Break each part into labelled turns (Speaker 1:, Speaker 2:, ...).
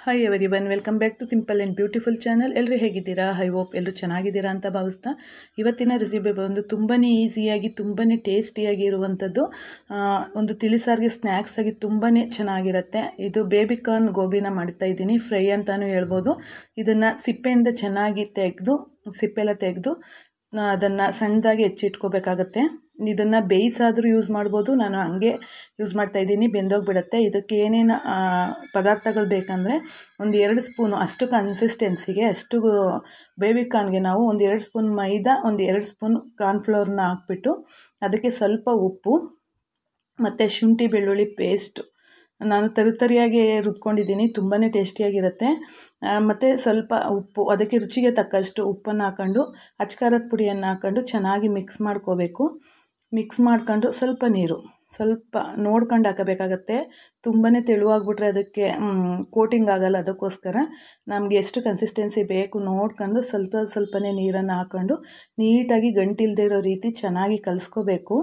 Speaker 1: Hi everyone, welcome back to simple and beautiful channel. ಎಲ್ಲರೂ ಹೇಗಿದ್ದೀರಾ? I hope ಎಲ್ಲರೂ ಚೆನ್ನಾಗಿದ್ದೀರಾ ಅಂತ ಭಾವಿಸ್ತಾ ಇವತ್ತಿನ ರೆಸಿಪಿ ಬಂದು ತುಂಬಾ ಈಸಿಯಾಗಿ ತುಂಬಾ ಟೇಸ್ಟಿಯಾಗಿ ಇರುವಂಥದ್ದು ಒಂದು ತಿಳಿಸಾರಿಗೆ ಸ್ನ್ಯಾಕ್ಸ್ ಆಗಿ ತುಂಬಾ ಚೆನ್ನಾಗಿರುತ್ತೆ. ಇದು ಬೇಬಿ ಕಾರ್ನ್ ಗೋಬಿನ ಮಾಡ್ತಾ ಇದ್ದೀನಿ, ಫ್ರೈ ಅಂತಲೂ ಹೇಳ್ಬೋದು. ಇದನ್ನು ಸಿಪ್ಪೆಯಿಂದ ಚೆನ್ನಾಗಿ ತೆಗೆದು ಸಿಪ್ಪೆಲ್ಲ ತೆಗೆದು ಅದನ್ನು ಸಣ್ಣದಾಗಿ ಹೆಚ್ಚಿಟ್ಕೋಬೇಕಾಗತ್ತೆ. ಇದನ್ನು ಬೇಯಿಸಾದರೂ ಯೂಸ್ ಮಾಡ್ಬೋದು, ನಾನು ಹಂಗೆ ಯೂಸ್ ಮಾಡ್ತಾಯಿದ್ದೀನಿ, ಬೆಂದೋಗಿಬಿಡುತ್ತೆ. ಇದಕ್ಕೆ ಏನೇನು ಪದಾರ್ಥಗಳು ಬೇಕಂದರೆ ಒಂದು 2 ಸ್ಪೂನು ಅಷ್ಟು ಕನ್ಸಿಸ್ಟೆನ್ಸಿಗೆ ಅಷ್ಟು ಬೇಬಿ ಕಾರ್ನ್ಗೆ ನಾವು ಒಂದು 2 ಸ್ಪೂನ್ ಮೈದಾ, ಒಂದು 2 ಸ್ಪೂನ್ ಕಾರ್ನ್ಫ್ಲೋರ್ನ ಹಾಕ್ಬಿಟ್ಟು ಅದಕ್ಕೆ ಸ್ವಲ್ಪ ಉಪ್ಪು ಮತ್ತು ಶುಂಠಿ ಬೆಳ್ಳುಳ್ಳಿ ಪೇಸ್ಟು ನಾನು ತರಿಯಾಗಿ ರುಬ್ಕೊಂಡಿದ್ದೀನಿ, ತುಂಬಾ ಟೇಸ್ಟಿಯಾಗಿರುತ್ತೆ. ಮತ್ತು ಸ್ವಲ್ಪ ಉಪ್ಪು, ಅದಕ್ಕೆ ರುಚಿಗೆ ತಕ್ಕಷ್ಟು ಉಪ್ಪನ್ನು ಹಾಕ್ಕೊಂಡು ಅಚ್ಕಾರದ ಪುಡಿಯನ್ನು ಹಾಕ್ಕೊಂಡು ಚೆನ್ನಾಗಿ ಮಿಕ್ಸ್ ಮಾಡ್ಕೋಬೇಕು. ಮಿಕ್ಸ್ ಮಾಡ್ಕೊಂಡು ಸ್ವಲ್ಪ ನೀರು ಸ್ವಲ್ಪ ನೋಡ್ಕೊಂಡು ಹಾಕಬೇಕಾಗತ್ತೆ. ತುಂಬಾ ತೆಳುವಾಗ್ಬಿಟ್ರೆ ಅದಕ್ಕೆ ಕೋಟಿಂಗ್ ಆಗಲ್ಲ. ಅದಕ್ಕೋಸ್ಕರ ನಮಗೆ ಎಷ್ಟು ಕನ್ಸಿಸ್ಟೆನ್ಸಿ ಬೇಕು ನೋಡ್ಕೊಂಡು ಸ್ವಲ್ಪನೇ ನೀರನ್ನು ಹಾಕ್ಕೊಂಡು ನೀಟಾಗಿ ಗಂಟಿಲ್ದೇ ಇರೋ ರೀತಿ ಚೆನ್ನಾಗಿ ಕಲಿಸ್ಕೋಬೇಕು.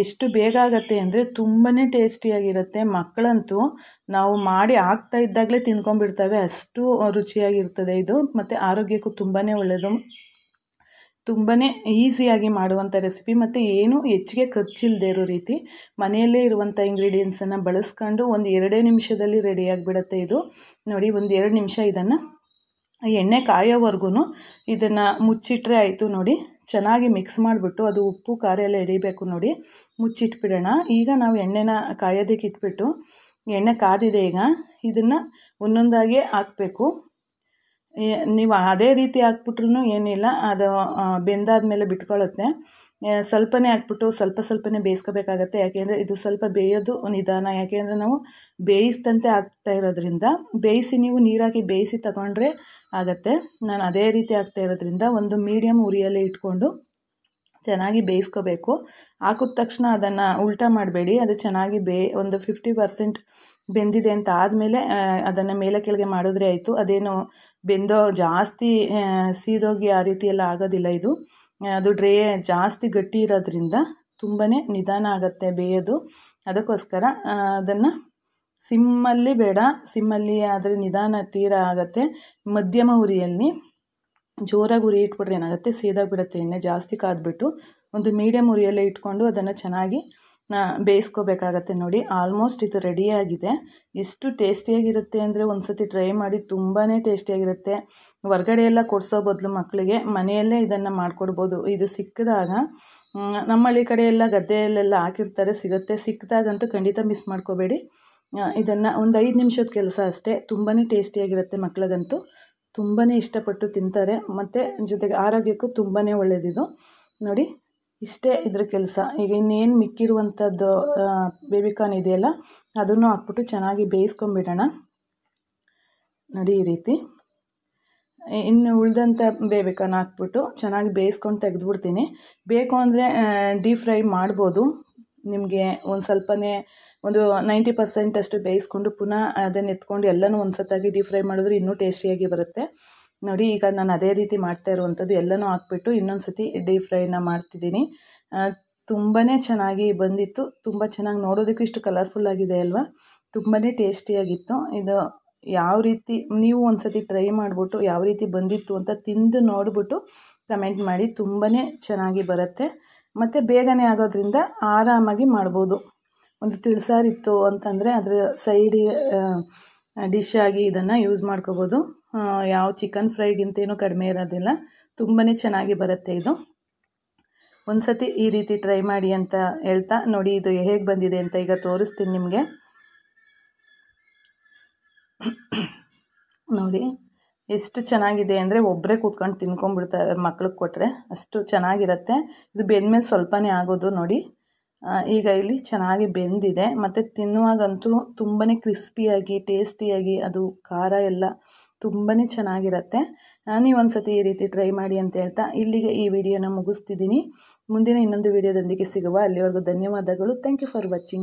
Speaker 1: ಎಷ್ಟು ಬೇಗ ಆಗುತ್ತೆ ಅಂದರೆ ತುಂಬಾ ಟೇಸ್ಟಿಯಾಗಿರುತ್ತೆ. ಮಕ್ಕಳಂತೂ ನಾವು ಮಾಡಿ ಆಗ್ತಾ ಇದ್ದಾಗಲೇ ತಿನ್ಕೊಂಡ್ಬಿಡ್ತವೆ, ಅಷ್ಟು ರುಚಿಯಾಗಿರ್ತದೆ ಇದು. ಮತ್ತು ಆರೋಗ್ಯಕ್ಕೂ ತುಂಬಾ ಒಳ್ಳೆಯದು. ತುಂಬಾ ಈಸಿಯಾಗಿ ಮಾಡುವಂಥ ರೆಸಿಪಿ ಮತ್ತು ಏನು ಹೆಚ್ಚಿಗೆ ಖರ್ಚಿಲ್ಲದೆ ಇರೋ ರೀತಿ ಮನೆಯಲ್ಲೇ ಇರುವಂಥ ಇಂಗ್ರೀಡಿಯೆಂಟ್ಸನ್ನು ಬಳಸ್ಕೊಂಡು ಒಂದು 2 ನಿಮಿಷದಲ್ಲಿ ರೆಡಿಯಾಗಿಬಿಡುತ್ತೆ ಇದು. ನೋಡಿ, ಒಂದು 2 ನಿಮಿಷ ಇದನ್ನು ಎಣ್ಣೆ ಕಾಯೋವರೆಗೂ ಇದನ್ನು ಮುಚ್ಚಿಟ್ರೆ ಆಯಿತು. ನೋಡಿ, ಚೆನ್ನಾಗಿ ಮಿಕ್ಸ್ ಮಾಡಿಬಿಟ್ಟು ಅದು ಉಪ್ಪು ಖಾರ ಎಲ್ಲ ಹಿಡಿಬೇಕು. ನೋಡಿ, ಮುಚ್ಚಿಟ್ಬಿಡೋಣ. ಈಗ ನಾವು ಎಣ್ಣೆನ ಕಾಯೋದಕ್ಕೆ ಇಟ್ಬಿಟ್ಟು ಎಣ್ಣೆ ಕಾದಿದೆ. ಈಗ ಇದನ್ನು ಒಂದೊಂದಾಗಿ ಹಾಕಬೇಕು. ನೀವು ಅದೇ ರೀತಿ ಹಾಕ್ಬಿಟ್ರೂ ಏನಿಲ್ಲ, ಅದು ಬೆಂದಾದ್ಮೇಲೆ ಬಿಟ್ಕೊಳ್ಳುತ್ತೆ. ಸ್ವಲ್ಪನೇ ಹಾಕ್ಬಿಟ್ಟು ಸ್ವಲ್ಪನೇ ಬೇಯಿಸ್ಕೋಬೇಕಾಗತ್ತೆ. ಯಾಕೆಂದರೆ ಇದು ಸ್ವಲ್ಪ ಬೇಯೋದು ನಿಧಾನ, ಯಾಕೆಂದರೆ ನಾವು ಬೇಯಿಸಿದಂತೆ ಹಾಕ್ತಾ ಇರೋದ್ರಿಂದ. ಬೇಯಿಸಿ ನೀವು ನೀರಾಕಿ ಬೇಯಿಸಿ ತಗೊಂಡ್ರೆ ಆಗುತ್ತೆ. ನಾನು ಅದೇ ರೀತಿ ಹಾಕ್ತಾ ಇರೋದ್ರಿಂದ ಒಂದು ಮೀಡಿಯಮ್ ಉರಿಯಲ್ಲೇ ಇಟ್ಕೊಂಡು ಚೆನ್ನಾಗಿ ಬೇಯಿಸ್ಕೋಬೇಕು. ಹಾಕಿದ ತಕ್ಷಣ ಅದನ್ನು ಉಲ್ಟಾ ಮಾಡಬೇಡಿ. ಅದು ಚೆನ್ನಾಗಿ ಒಂದು 50% ಬೆಂದಿದೆ ಅಂತ ಆದಮೇಲೆ ಅದನ್ನು ಮೇಲೆ ಕೆಳಗೆ ಮಾಡಿದ್ರೆ ಆಯಿತು. ಅದೇನು ಜಾಸ್ತಿ ಸೀದೋಗಿ ಆ ರೀತಿ ಎಲ್ಲ ಆಗೋದಿಲ್ಲ. ಇದು ಅದು ಜಾಸ್ತಿ ಗಟ್ಟಿ ಇರೋದ್ರಿಂದ ತುಂಬಾ ನಿಧಾನ ಆಗುತ್ತೆ ಬೇಯೋದು. ಅದಕ್ಕೋಸ್ಕರ ಅದನ್ನು ಸಿಮ್ಮಲ್ಲಿ ಬೇಡ, ಸಿಮ್ಮಲ್ಲಿ ಆದರೆ ನಿಧಾನ ತೀರ ಆಗುತ್ತೆ. ಮಧ್ಯಮ ಉರಿಯಲ್ಲಿ ಜೋರಾಗಿ ಉರಿ ಇಟ್ಬಿಟ್ರೆ ಏನಾಗುತ್ತೆ, ಸೀದಾಗಿಬಿಡುತ್ತೆ. ಎಣ್ಣೆ ಜಾಸ್ತಿ ಕಾದ್ಬಿಟ್ಟು ಒಂದು ಮೀಡಿಯಮ್ ಉರಿಯಲ್ಲೇ ಇಟ್ಕೊಂಡು ಅದನ್ನು ಚೆನ್ನಾಗಿ ಬೇಯಿಸ್ಕೋಬೇಕಾಗತ್ತೆ. ನೋಡಿ, ಆಲ್ಮೋಸ್ಟ್ ಇದು ರೆಡಿಯಾಗಿದೆ. ಎಷ್ಟು ಟೇಸ್ಟಿಯಾಗಿರುತ್ತೆ ಅಂದರೆ ಒಂದು ಸತಿ ಟ್ರೈ ಮಾಡಿ, ತುಂಬಾ ಟೇಸ್ಟಿಯಾಗಿರುತ್ತೆ. ಹೊರ್ಗಡೆ ಎಲ್ಲ ಕೊಡಿಸೋ ಬದಲು ಮಕ್ಕಳಿಗೆ ಮನೆಯಲ್ಲೇ ಇದನ್ನು ಮಾಡಿಕೊಡ್ಬೋದು. ಇದು ಸಿಕ್ಕಿದಾಗ ನಮ್ಮಳ್ಳಿ ಕಡೆ ಎಲ್ಲ ಗದ್ದೆಯಲ್ಲೆಲ್ಲ ಹಾಕಿರ್ತಾರೆ, ಸಿಕ್ಕಿದಾಗಂತೂ ಖಂಡಿತ ಮಿಸ್ ಮಾಡ್ಕೋಬೇಡಿ. ಇದನ್ನು ಒಂದು 5 ನಿಮಿಷದ ಕೆಲಸ ಅಷ್ಟೇ. ತುಂಬಾ ಟೇಸ್ಟಿಯಾಗಿರುತ್ತೆ. ಮಕ್ಕಳಿಗಂತೂ ತುಂಬಾ ಇಷ್ಟಪಟ್ಟು ತಿಂತಾರೆ ಮತ್ತು ಜೊತೆಗೆ ಆರೋಗ್ಯಕ್ಕೂ ತುಂಬಾ ಒಳ್ಳೆಯದಿದು. ನೋಡಿ, ಇಷ್ಟೇ ಇದ್ರ ಕೆಲಸ. ಈಗ ಇನ್ನೇನು ಮಿಕ್ಕಿರುವಂಥದ್ದು ಬೇಬಿ ಕಾರ್ನ್ ಇದೆಯಲ್ಲ, ಅದನ್ನು ಹಾಕ್ಬಿಟ್ಟು ಚೆನ್ನಾಗಿ ಬೇಯಿಸ್ಕೊಂಬಿಡೋಣ. ನೋಡಿ, ಈ ರೀತಿ ಇನ್ನು ಉಳಿದಂಥ ಬೇಬಿ ಕಾರ್ನ್ ಹಾಕ್ಬಿಟ್ಟು ಚೆನ್ನಾಗಿ ಬೇಯಿಸ್ಕೊಂಡು ತೆಗೆದುಬಿಡ್ತೀನಿ. ಬೇಕು ಅಂದರೆ ಡೀಪ್ ಫ್ರೈ ಮಾಡ್ಬೋದು. ನಿಮಗೆ ಒಂದು ಸ್ವಲ್ಪನೇ ಒಂದು 90% ಅಷ್ಟು ಬೇಯಿಸ್ಕೊಂಡು ಪುನಃ ಅದನ್ನು ಎತ್ಕೊಂಡು ಎಲ್ಲನೂ ಒಂದು ಸತ್ತಾಗಿ ಡೀಪ್ ಫ್ರೈ ಮಾಡಿದ್ರೆ ಇನ್ನೂ ಟೇಸ್ಟಿಯಾಗಿ ಬರುತ್ತೆ. ನೋಡಿ, ಈಗ ನಾನು ಅದೇ ರೀತಿ ಮಾಡ್ತಾ ಇರುವಂಥದ್ದು ಎಲ್ಲನೂ ಹಾಕ್ಬಿಟ್ಟು ಇನ್ನೊಂದು ಸತಿ ಡೀಪ್ ಫ್ರೈನ ಮಾಡ್ತಿದ್ದೀನಿ. ತುಂಬಾ ಚೆನ್ನಾಗಿ ಬಂದಿತ್ತು. ತುಂಬ ಚೆನ್ನಾಗಿ ನೋಡೋದಕ್ಕೂ ಇಷ್ಟು ಕಲರ್ಫುಲ್ಲಾಗಿದೆ ಅಲ್ವಾ, ತುಂಬಾ ಟೇಸ್ಟಿಯಾಗಿತ್ತು. ಇದು ಯಾವ ರೀತಿ ನೀವು ಒಂದು ಸತಿ ಟ್ರೈ ಮಾಡಿಬಿಟ್ಟು ಯಾವ ರೀತಿ ಬಂದಿತ್ತು ಅಂತ ತಿಂದು ನೋಡಿಬಿಟ್ಟು ಕಮೆಂಟ್ ಮಾಡಿ. ತುಂಬಾ ಚೆನ್ನಾಗಿ ಬರುತ್ತೆ ಮತ್ತು ಬೇಗನೆ ಆಗೋದ್ರಿಂದ ಆರಾಮಾಗಿ ಮಾಡ್ಬೋದು. ಒಂದು ತಿಳಿಸಾರಿತ್ತು ಅಂತಂದರೆ ಅದರ ಸೈಡ್ ಡಿಶ್ ಆಗಿ ಇದನ್ನು ಯೂಸ್ ಮಾಡ್ಕೋಬೋದು. ಯಾವ ಚಿಕನ್ ಫ್ರೈಗಿಂತೇನೂ ಕಡಿಮೆ ಇರೋದಿಲ್ಲ. ತುಂಬಾ ಚೆನ್ನಾಗಿ ಬರುತ್ತೆ ಇದು. ಒಂದು ಸತಿ ಈ ರೀತಿ ಟ್ರೈ ಮಾಡಿ ಅಂತ ಹೇಳ್ತಾ, ನೋಡಿ ಇದು ಹೇಗೆ ಬಂದಿದೆ ಅಂತ ಈಗ ತೋರಿಸ್ತೀನಿ ನಿಮಗೆ. ನೋಡಿ, ಎಷ್ಟು ಚೆನ್ನಾಗಿದೆ ಅಂದರೆ ಒಬ್ಬರೇ ಕೂತ್ಕೊಂಡು ತಿನ್ಕೊಂಡ್ಬಿಡ್ತಾರೆ, ಮಕ್ಳಿಗೆ ಕೊಟ್ಟರೆ ಅಷ್ಟು ಚೆನ್ನಾಗಿರುತ್ತೆ. ಇದು ಬೆಂದಮೇಲೆ ಸ್ವಲ್ಪನೇ ಆಗೋದು. ನೋಡಿ, ಈಗ ಇಲ್ಲಿ ಚೆನ್ನಾಗಿ ಬೆಂದಿದೆ ಮತ್ತು ತಿನ್ನುವಾಗಂತೂ ತುಂಬಾ ಕ್ರಿಸ್ಪಿಯಾಗಿ ಟೇಸ್ಟಿಯಾಗಿ ಅದು ಖಾರ ಎಲ್ಲ ತುಂಬಾ ಚೆನ್ನಾಗಿರುತ್ತೆ. ನೀವು ಒಂದು ಸತಿ ಈ ರೀತಿ ಟ್ರೈ ಮಾಡಿ ಅಂತ ಹೇಳ್ತಾ ಇಲ್ಲಿಗೆ ಈ ವಿಡಿಯೋನ ಮುಗಿಸ್ತಿದ್ದೀನಿ. ಮುಂದಿನ ಇನ್ನೊಂದು ವಿಡಿಯೋದೊಂದಿಗೆ ಸಿಗುವ. ಅಲ್ಲಿವರೆಗೂ ಧನ್ಯವಾದಗಳು. Thank you for watching.